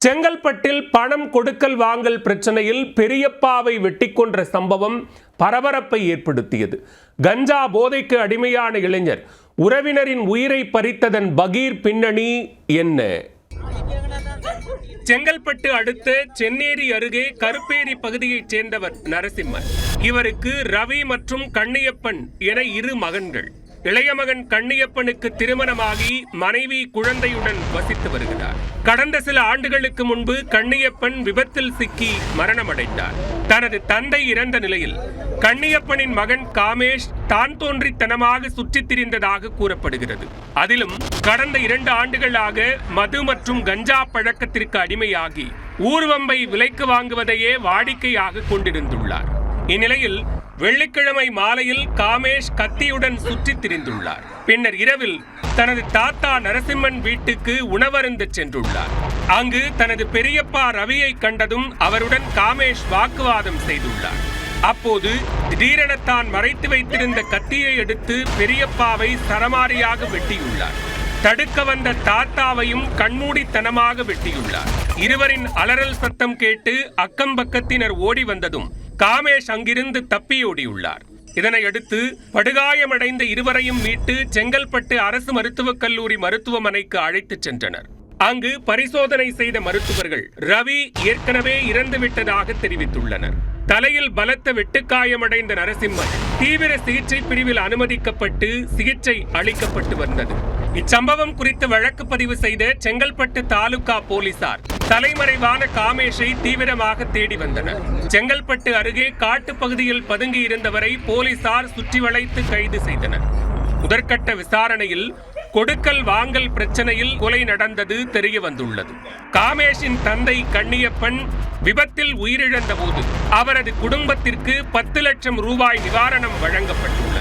செங்கல்பட்டில் பணம் கொடுக்கல் வாங்கல் பிரச்சனையில் பெரியப்பாவை வெட்டிக் கொன்ற சம்பவம் பரபரப்பை ஏற்படுத்தியது. கஞ்சா போதைக்கு அடிமையான இளைஞர் உறவினரின் உயிரை பறித்ததன் பகீர் பின்னணி என்ன? செங்கல்பட்டு அடுத்த சென்னேரி அருகே கருப்பேரி பகுதியைச் சேர்ந்தவர் நரசிம்மன். இவருக்கு ரவி மற்றும் கண்ணியப்பன் என இரு மகன்கள். இளைய மகன் கண்ணியப்பனுக்கு திருமணமாகி மனைவி குழந்தையுடன் வசித்து வருகிறார். கடந்த சில ஆண்டுகளுக்கு முன்பு கண்ணியப்பன் விபத்தில் சிக்கி மரணமடைந்தார். தனது தந்தை இறந்த நிலையில் கண்ணியப்பனின் மகன் காமேஷ் தான் தோன்றித்தனமாக சுற்றித் திரிந்ததாக கூறப்படுகிறது. அதிலும் கடந்த 2 ஆண்டுகளாக மது மற்றும் கஞ்சா பழக்கத்திற்கு அடிமையாகி ஊர்வம்பை விலைக்கு வாங்குவதையே வாடிக்கையாக கொண்டிருந்துள்ளார். இந்நிலையில் வெள்ளிக்கிழமை மாலையில் காமேஷ் கத்தியுடன் சுற்றித் திரிந்துள்ளார். பின்னர் இரவில் தனது தாத்தா நரசிம்மன் வீட்டுக்கு உணவருந்த சென்றுள்ளார். அங்கு தனது பெரியப்பா ரவியை கண்டதும் அவருடன் காமேஷ் வாக்குவாதம் செய்துள்ளார். அப்போது திடீரென தான் மறைத்து வைத்திருந்த கத்தியை எடுத்து பெரியப்பாவை சரமாரியாக வெட்டியுள்ளார். தடுக்க வந்த தாத்தாவையும் கண்மூடித்தனமாக வெட்டியுள்ளார். இருவரின் அலறல் சத்தம் கேட்டு அக்கம் பக்கத்தினர் ஓடி வந்ததும் காமேஷ் அங்கிருந்து தப்பியோடியுள்ளார். இதனையடுத்து படுகாயமடைந்த இருவரையும் மீட்டு செங்கல்பட்டு அரசு மருத்துவக் கல்லூரி மருத்துவமனைக்கு அழைத்துச் சென்றனர். அங்கு பரிசோதனை செய்த மருத்துவர்கள் ரவி ஏற்கனவே இறந்துவிட்டதாக தெரிவித்துள்ளனர். தலையில் பலத்த வெட்டுக்காயமடைந்த நரசிம்மன் தீவிர சிகிச்சை பிரிவில் அனுமதிக்கப்பட்டு சிகிச்சை அளிக்கப்பட்டு வந்தது. இச்சம்பவம் குறித்து வழக்கு பதிவு செய்த செங்கல்பட்டு தாலுகா போலீசார் தலைமறைவான காமேஷை தீவிரமாக தேடி வந்தனர். செங்கல்பட்டு அருகே காட்டு பகுதியில் பதுங்கி இருந்தவரை போலீசார் சுற்றி வளைத்து கைது செய்தனர். முதற்கட்ட விசாரணையில் கொடுக்கல் வாங்கல் பிரச்சனையில் கொலை நடந்தது தெரிய வந்துள்ளது. காமேஷின் தந்தை கண்ணியப்பன் விபத்தில் உயிரிழந்த போது அவரது குடும்பத்திற்கு 10 லட்சம் ரூபாய் நிவாரணம் வழங்கப்பட்டது.